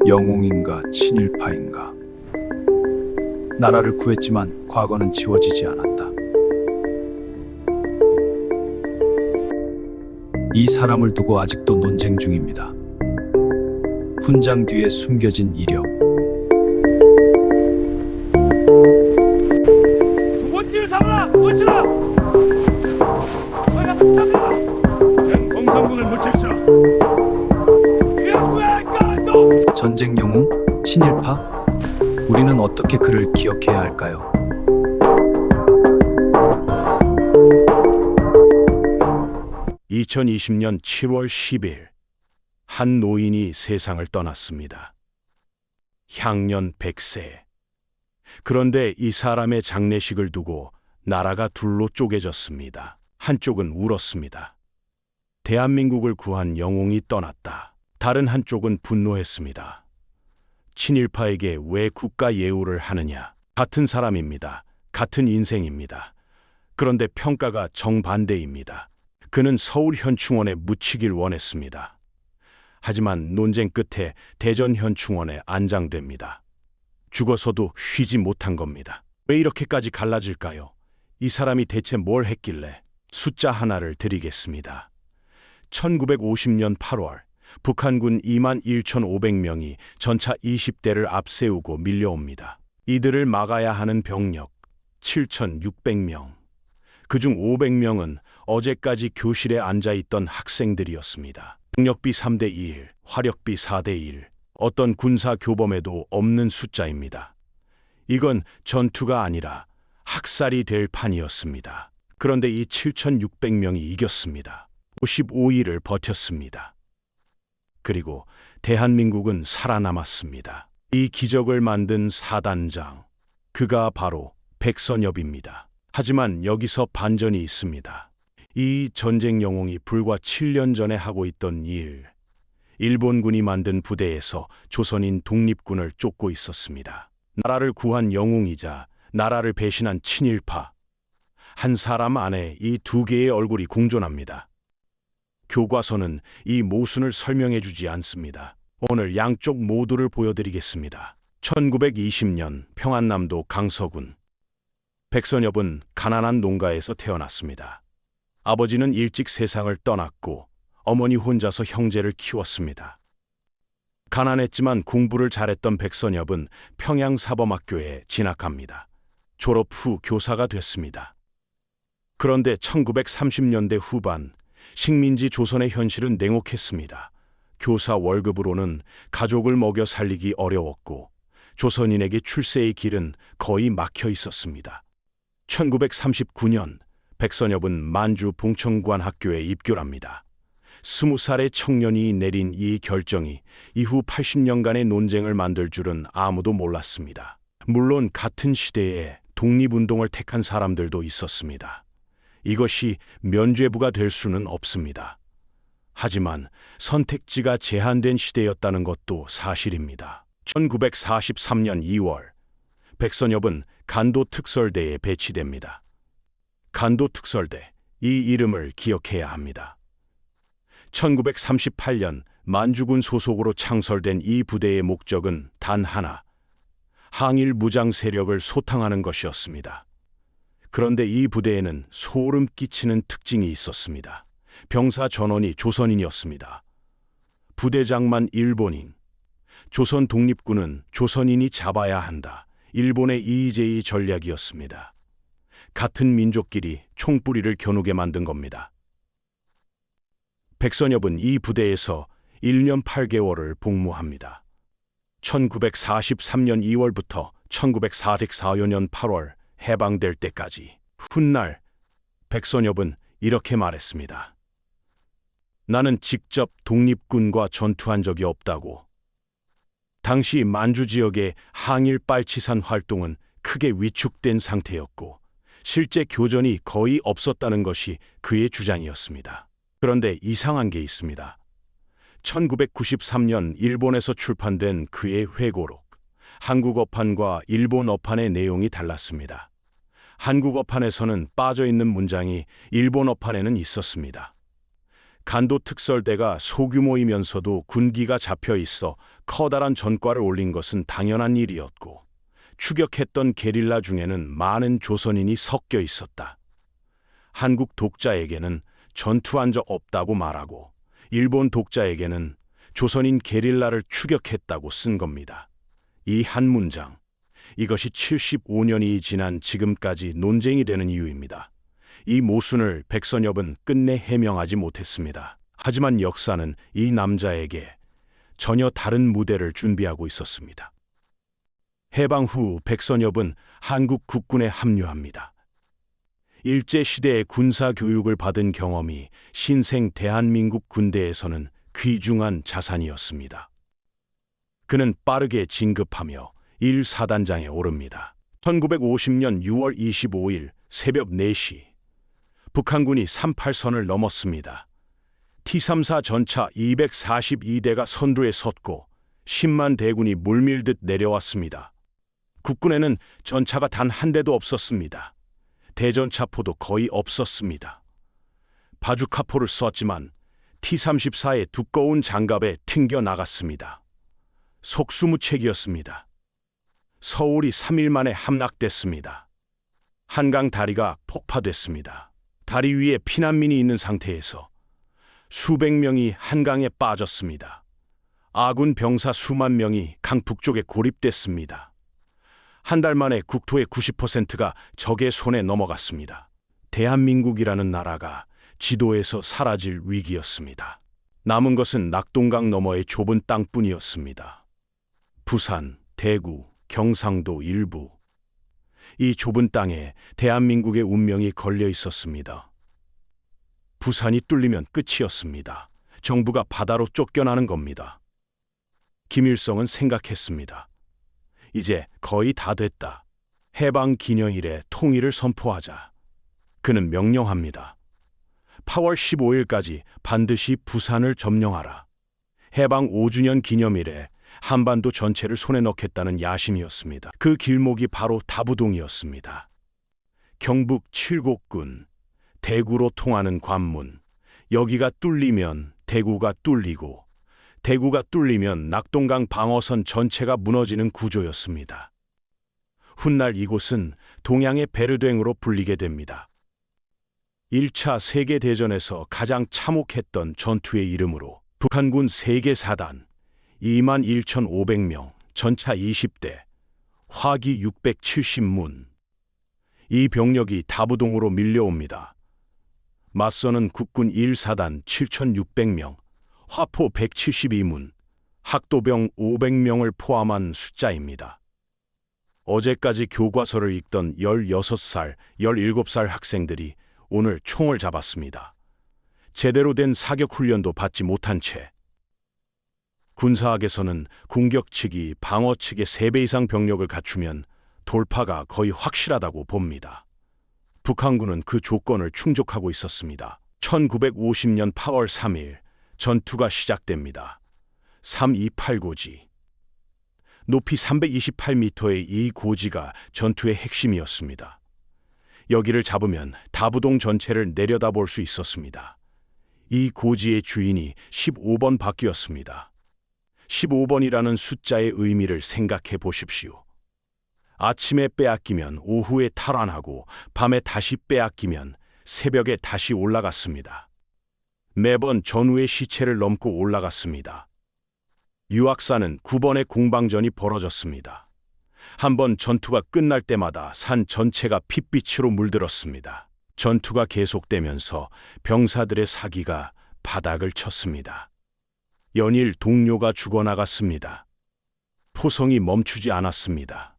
영웅인가 친일파인가. 나라를 구했지만 과거는 지워지지 않았다. 이 사람을 두고 아직도 논쟁 중입니다. 훈장 뒤에 숨겨진 이력. 원띠를 잡아라! 원치라! 빨리 잡아라! 전 공산군을 무칠시라! 전쟁 영웅? 친일파? 우리는 어떻게 그를 기억해야 할까요? (2020년 7월 10일) 한 노인이 세상을 떠났습니다. 향년 100세. 그런데 이 사람의 장례식을 두고 나라가 둘로 쪼개졌습니다. 한쪽은 울었습니다. 대한민국을 구한 영웅이 떠났다. 다른 한쪽은 분노했습니다. 친일파에게 왜 국가 예우를 하느냐? 같은 사람입니다. 같은 인생입니다. 그런데 평가가 정반대입니다. 그는 서울 현충원에 묻히길 원했습니다. 하지만 논쟁 끝에 대전 현충원에 안장됩니다. 죽어서도 쉬지 못한 겁니다. 왜 이렇게까지 갈라질까요? 이 사람이 대체 뭘 했길래? 숫자 하나를 드리겠습니다. 1950년 8월 북한군 21,500명이 전차 20대를 앞세우고 밀려옵니다. 이들을 막아야 하는 병력 7,600명. 그중 500명은 어제까지 교실에 앉아있던 학생들이었습니다. 병력비 3대 1, 화력비 4대 1. 어떤 군사 교범에도 없는 숫자입니다. 이건 전투가 아니라 학살이 될 판이었습니다. 그런데 이 7,600명이 이겼습니다. 55일을 버텼습니다. 그리고 대한민국은 살아남았습니다. 이 기적을 만든 사단장, 그가 바로 백선엽입니다. 하지만 여기서 반전이 있습니다. 이 전쟁 영웅이 불과 7년 전에 하고 있던 일, 일본군이 만든 부대에서 조선인 독립군을 쫓고 있었습니다. 나라를 구한 영웅이자 나라를 배신한 친일파. 한 사람 안에 이 두 개의 얼굴이 공존합니다. 교과서는 이 모순을 설명해 주지 않습니다. 오늘 양쪽 모두를 보여드리겠습니다. 1920년 평안남도 강서군. 백선엽은 가난한 농가에서 태어났습니다. 아버지는 일찍 세상을 떠났고 어머니 혼자서 형제를 키웠습니다. 가난했지만 공부를 잘했던 백선엽은 평양사범학교에 진학합니다. 졸업 후 교사가 됐습니다. 그런데 1930년대 후반 식민지 조선의 현실은 냉혹했습니다. 교사 월급으로는 가족을 먹여 살리기 어려웠고 조선인에게 출세의 길은 거의 막혀 있었습니다. 1939년 백선엽은 만주 봉천관 학교에 입교를 합니다. 20살의 청년이 내린 이 결정이 이후 80년간의 논쟁을 만들 줄은 아무도 몰랐습니다. 물론 같은 시대에 독립운동을 택한 사람들도 있었습니다. 이것이 면죄부가 될 수는 없습니다. 하지만 선택지가 제한된 시대였다는 것도 사실입니다. 1943년 2월 백선엽은 간도특설대에 배치됩니다. 간도특설대, 이 이름을 기억해야 합니다. 1938년 만주군 소속으로 창설된 이 부대의 목적은 단 하나, 항일 무장 세력을 소탕하는 것이었습니다. 그런데 이 부대에는 소름 끼치는 특징이 있었습니다. 병사 전원이 조선인이었습니다. 부대장만 일본인. 조선 독립군은 조선인이 잡아야 한다. 일본의 이의제의 전략이었습니다. 같은 민족끼리 총뿌리를 겨누게 만든 겁니다. 백선엽은 이 부대에서 1년 8개월을 복무합니다. 1943년 2월부터 1944년 8월 해방될 때까지. 훗날 백선엽은 이렇게 말했습니다. 나는 직접 독립군과 전투한 적이 없다고. 당시 만주 지역의 항일 빨치산 활동은 크게 위축된 상태였고 실제 교전이 거의 없었다는 것이 그의 주장이었습니다. 그런데 이상한 게 있습니다. 1993년 일본에서 출판된 그의 회고록. 한국 어판과 일본 어판의 내용이 달랐습니다. 한국 어판에서는 빠져있는 문장이 일본 어판에는 있었습니다. 간도 특설대가 소규모이면서도 군기가 잡혀 있어 커다란 전과를 올린 것은 당연한 일이었고, 추격했던 게릴라 중에는 많은 조선인이 섞여 있었다. 한국 독자에게는 전투한 적 없다고 말하고, 일본 독자에게는 조선인 게릴라를 추격했다고 쓴 겁니다. 이 한 문장, 이것이 75년이 지난 지금까지 논쟁이 되는 이유입니다. 이 모순을 백선엽은 끝내 해명하지 못했습니다. 하지만 역사는 이 남자에게 전혀 다른 무대를 준비하고 있었습니다. 해방 후 백선엽은 한국 국군에 합류합니다. 일제시대의 군사 교육을 받은 경험이 신생 대한민국 군대에서는 귀중한 자산이었습니다. 그는 빠르게 진급하며 1사단장에 오릅니다. 1950년 6월 25일 새벽 4시 북한군이 38선을 넘었습니다. T-34 전차 242대가 선두에 섰고 10만 대군이 물밀듯 내려왔습니다. 국군에는 전차가 단 한 대도 없었습니다. 대전차포도 거의 없었습니다. 바주카포를 쐈지만 T-34의 두꺼운 장갑에 튕겨 나갔습니다. 속수무책이었습니다. 서울이 3일 만에 함락됐습니다. 한강 다리가 폭파됐습니다. 다리 위에 피난민이 있는 상태에서 수백 명이 한강에 빠졌습니다. 아군 병사 수만 명이 강 북쪽에 고립됐습니다. 한 달 만에 국토의 90%가 적의 손에 넘어갔습니다. 대한민국이라는 나라가 지도에서 사라질 위기였습니다. 남은 것은 낙동강 너머의 좁은 땅뿐이었습니다. 부산, 대구, 경상도 일부. 이 좁은 땅에 대한민국의 운명이 걸려 있었습니다. 부산이 뚫리면 끝이었습니다. 정부가 바다로 쫓겨나는 겁니다. 김일성은 생각했습니다. 이제 거의 다 됐다. 해방 기념일에 통일을 선포하자. 그는 명령합니다. 8월 15일까지 반드시 부산을 점령하라. 해방 5주년 기념일에 한반도 전체를 손에 넣겠다는 야심이었습니다. 그 길목이 바로 다부동이었습니다. 경북 칠곡군, 대구로 통하는 관문. 여기가 뚫리면 대구가 뚫리고, 대구가 뚫리면 낙동강 방어선 전체가 무너지는 구조였습니다. 훗날 이곳은 동양의 베르댕으로 불리게 됩니다. 1차 세계대전에서 가장 참혹했던 전투의 이름으로 북한군 세계사단 21,500명, 전차 20대, 화기 670문. 이 병력이 다부동으로 밀려옵니다. 맞서는 국군 1사단 7,600명, 화포 172문, 학도병 500명을 포함한 숫자입니다. 어제까지 교과서를 읽던 16살, 17살 학생들이 오늘 총을 잡았습니다. 제대로 된 사격 훈련도 받지 못한 채. 군사학에서는 공격 측이 방어 측의 3배 이상 병력을 갖추면 돌파가 거의 확실하다고 봅니다. 북한군은 그 조건을 충족하고 있었습니다. 1950년 8월 3일 전투가 시작됩니다. 328고지. 높이 328m의 이 고지가 전투의 핵심이었습니다. 여기를 잡으면 다부동 전체를 내려다볼 수 있었습니다. 이 고지의 주인이 15번 바뀌었습니다. 15번이라는 숫자의 의미를 생각해 보십시오. 아침에 빼앗기면 오후에 탈환하고 밤에 다시 빼앗기면 새벽에 다시 올라갔습니다. 매번 전우의 시체를 넘고 올라갔습니다. 유학사는 9번의 공방전이 벌어졌습니다. 한 번 전투가 끝날 때마다 산 전체가 핏빛으로 물들었습니다. 전투가 계속되면서 병사들의 사기가 바닥을 쳤습니다. 연일 동료가 죽어나갔습니다. 포성이 멈추지 않았습니다.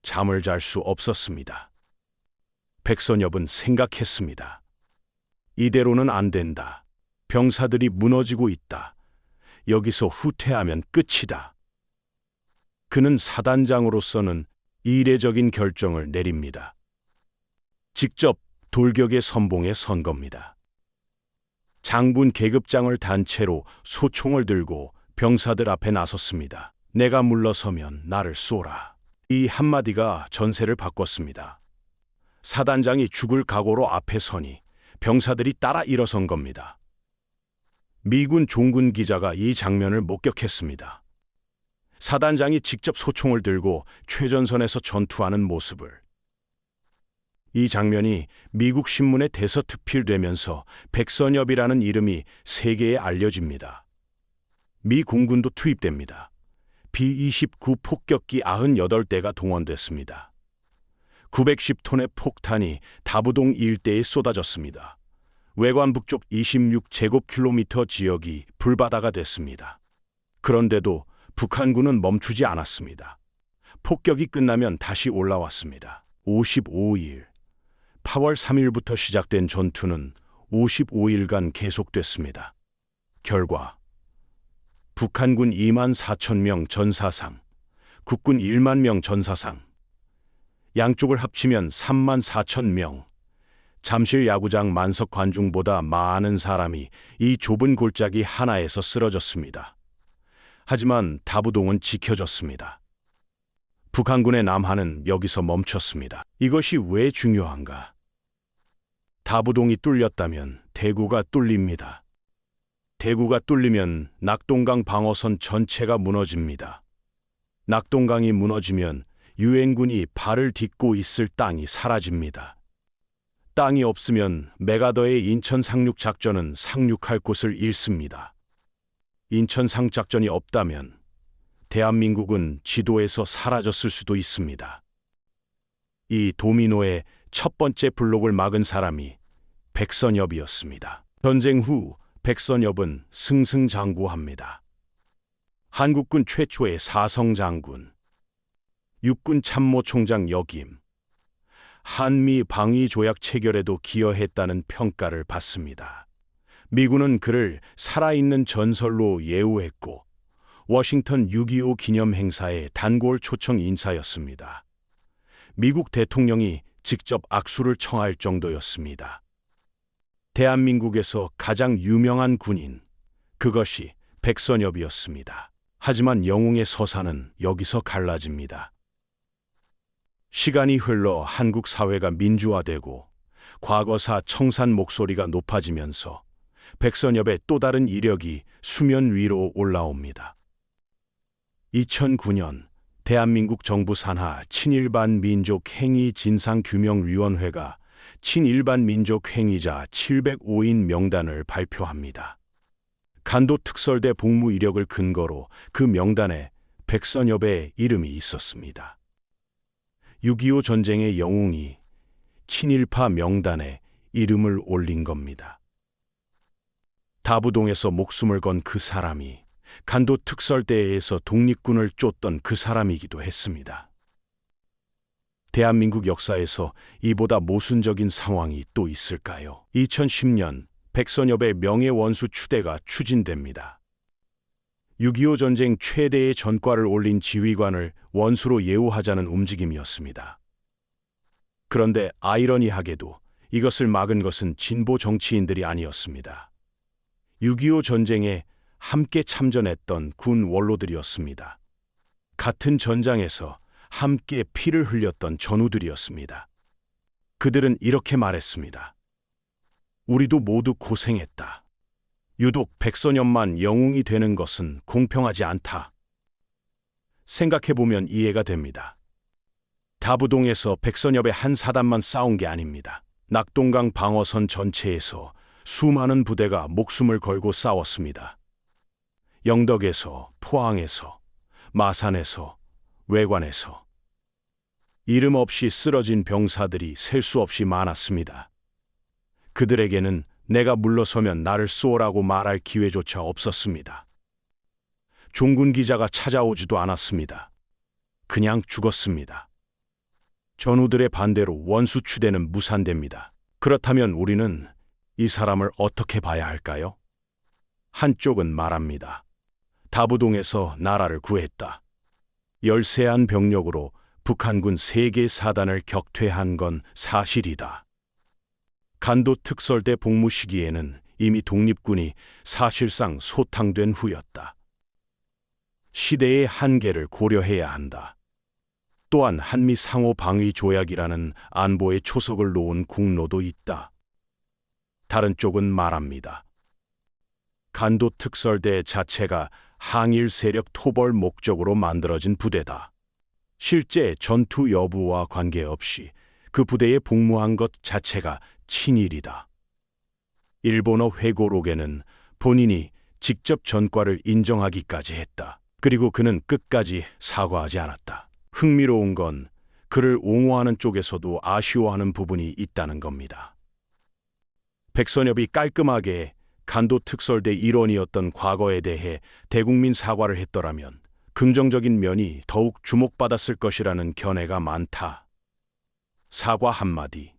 잠을 잘 수 없었습니다. 백선엽은 생각했습니다. 이대로는 안 된다. 병사들이 무너지고 있다. 여기서 후퇴하면 끝이다. 그는 사단장으로서는 이례적인 결정을 내립니다. 직접 돌격의 선봉에 선 겁니다. 장군 계급장을 단체로 소총을 들고 병사들 앞에 나섰습니다. 내가 물러서면 나를 쏘라. 이 한마디가 전세를 바꿨습니다. 사단장이 죽을 각오로 앞에 서니 병사들이 따라 일어선 겁니다. 미군 종군 기자가 이 장면을 목격했습니다. 사단장이 직접 소총을 들고 최전선에서 전투하는 모습을. 이 장면이 미국 신문에 대서특필되면서 백선엽이라는 이름이 세계에 알려집니다. 미 공군도 투입됩니다. B-29 폭격기 98대가 동원됐습니다. 910톤의 폭탄이 다부동 일대에 쏟아졌습니다. 외관 북쪽 26제곱킬로미터 지역이 불바다가 됐습니다. 그런데도 북한군은 멈추지 않았습니다. 폭격이 끝나면 다시 올라왔습니다. 55일, 8월 3일부터 시작된 전투는 55일간 계속됐습니다. 결과 북한군 2만 4천 명 전사상, 국군 1만 명 전사상, 양쪽을 합치면 3만 4천 명, 잠실 야구장 만석 관중보다 많은 사람이 이 좁은 골짜기 하나에서 쓰러졌습니다. 하지만 다부동은 지켜졌습니다. 북한군의 남하는 여기서 멈췄습니다. 이것이 왜 중요한가? 다부동이 뚫렸다면 대구가 뚫립니다. 대구가 뚫리면 낙동강 방어선 전체가 무너집니다. 낙동강이 무너지면 유엔군이 발을 딛고 있을 땅이 사라집니다. 땅이 없으면 메가더의 인천 상륙 작전은 상륙할 곳을 잃습니다. 인천 상작전이 없다면 대한민국은 지도에서 사라졌을 수도 있습니다. 이 도미노의 첫 번째 블록을 막은 사람이 백선엽이었습니다. 전쟁 후 백선엽은 승승장구합니다. 한국군 최초의 사성장군, 육군 참모총장 역임, 한미 방위 조약 체결에도 기여했다는 평가를 받습니다. 미군은 그를 살아있는 전설로 예우했고 워싱턴 6.25 기념 행사의 단골 초청 인사였습니다. 미국 대통령이 직접 악수를 청할 정도였습니다. 대한민국에서 가장 유명한 군인, 그것이 백선엽이었습니다. 하지만 영웅의 서사는 여기서 갈라집니다. 시간이 흘러 한국 사회가 민주화되고 과거사 청산 목소리가 높아지면서 백선엽의 또 다른 이력이 수면 위로 올라옵니다. 2009년 대한민국 정부 산하 친일반 민족 행위 진상규명위원회가 친일반 민족 행위자 705인 명단을 발표합니다. 간도 특설대 복무 이력을 근거로 그 명단에 백선엽의 이름이 있었습니다. 6.25 전쟁의 영웅이 친일파 명단에 이름을 올린 겁니다. 다부동에서 목숨을 건 그 사람이 간도 특설대에서 독립군을 쫓던 그 사람이기도 했습니다. 대한민국 역사에서 이보다 모순적인 상황이 또 있을까요? 2010년 백선엽의 명예원수 추대가 추진됩니다. 6.25 전쟁 최대의 전과를 올린 지휘관을 원수로 예우하자는 움직임이었습니다. 그런데 아이러니하게도 이것을 막은 것은 진보 정치인들이 아니었습니다. 6.25 전쟁에 함께 참전했던 군 원로들이었습니다. 같은 전장에서 함께 피를 흘렸던 전우들이었습니다. 그들은 이렇게 말했습니다. 우리도 모두 고생했다. 유독 백선엽만 영웅이 되는 것은 공평하지 않다. 생각해보면 이해가 됩니다. 다부동에서 백선엽의 한 사단만 싸운 게 아닙니다. 낙동강 방어선 전체에서 수많은 부대가 목숨을 걸고 싸웠습니다. 영덕에서, 포항에서, 마산에서, 외관에서 이름 없이 쓰러진 병사들이 셀 수 없이 많았습니다. 그들에게는 내가 물러서면 나를 쏘라고 말할 기회조차 없었습니다. 종군 기자가 찾아오지도 않았습니다. 그냥 죽었습니다. 전우들의 반대로 원수 추대는 무산됩니다. 그렇다면 우리는 이 사람을 어떻게 봐야 할까요? 한쪽은 말합니다. 다부동에서 나라를 구했다. 열세한 병력으로 북한군 3개 사단을 격퇴한 건 사실이다. 간도 특설대 복무 시기에는 이미 독립군이 사실상 소탕된 후였다. 시대의 한계를 고려해야 한다. 또한 한미 상호 방위 조약이라는 안보의 초석을 놓은 국로도 있다. 다른 쪽은 말합니다. 간도 특설대 자체가 항일 세력 토벌 목적으로 만들어진 부대다. 실제 전투 여부와 관계없이 그 부대에 복무한 것 자체가 친일이다. 일본어 회고록에는 본인이 직접 전과를 인정하기까지 했다. 그리고 그는 끝까지 사과하지 않았다. 흥미로운 건 그를 옹호하는 쪽에서도 아쉬워하는 부분이 있다는 겁니다. 백선엽이 깔끔하게 간도 특설대 일원이었던 과거에 대해 대국민 사과를 했더라면 긍정적인 면이 더욱 주목받았을 것이라는 견해가 많다. 사과 한마디.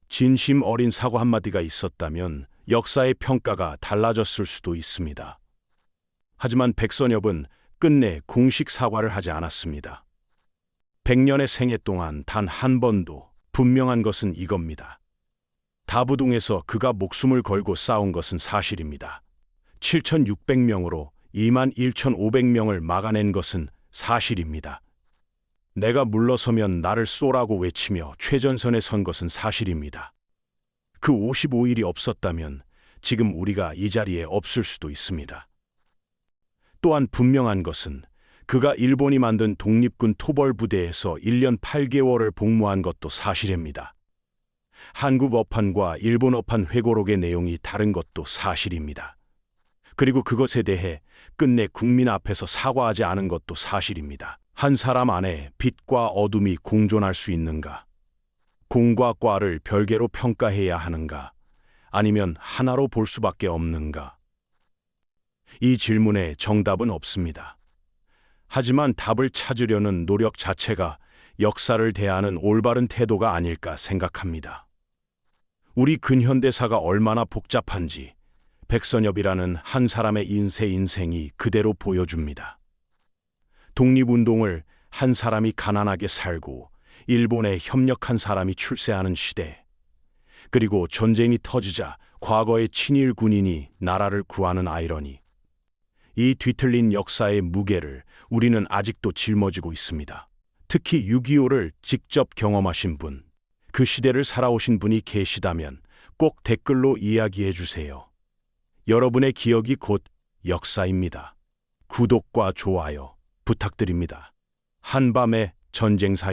진심 어린 사과 한마디가 있었다면 역사의 평가가 달라졌을 수도 있습니다. 하지만 백선엽은 끝내 공식 사과를 하지 않았습니다. 100년의 생애 동안 단 한 번도 분명한 것은 이겁니다. 다부동에서 그가 목숨을 걸고 싸운 것은 사실입니다. 7,600명으로 21,500명을 막아낸 것은 사실입니다. 내가 물러서면 나를 쏘라고 외치며 최전선에 선 것은 사실입니다. 그 55일이 없었다면 지금 우리가 이 자리에 없을 수도 있습니다. 또한 분명한 것은 그가 일본이 만든 독립군 토벌부대에서 1년 8개월을 복무한 것도 사실입니다. 한국 어판과 일본 어판 회고록의 내용이 다른 것도 사실입니다. 그리고 그것에 대해 끝내 국민 앞에서 사과하지 않은 것도 사실입니다. 한 사람 안에 빛과 어둠이 공존할 수 있는가? 공과 과를 별개로 평가해야 하는가? 아니면 하나로 볼 수밖에 없는가? 이 질문에 정답은 없습니다. 하지만 답을 찾으려는 노력 자체가 역사를 대하는 올바른 태도가 아닐까 생각합니다. 우리 근현대사가 얼마나 복잡한지 백선엽이라는 한 사람의 인생이 그대로 보여줍니다. 독립운동을 한 사람이 가난하게 살고 일본에 협력한 사람이 출세하는 시대, 그리고 전쟁이 터지자 과거의 친일 군인이 나라를 구하는 아이러니, 이 뒤틀린 역사의 무게를 우리는 아직도 짊어지고 있습니다. 특히 6.25를 직접 경험하신 분, 그 시대를 살아오신 분이 계시다면 꼭 댓글로 이야기해 주세요. 여러분의 기억이 곧 역사입니다. 구독과 좋아요 부탁드립니다. 한밤의 전쟁사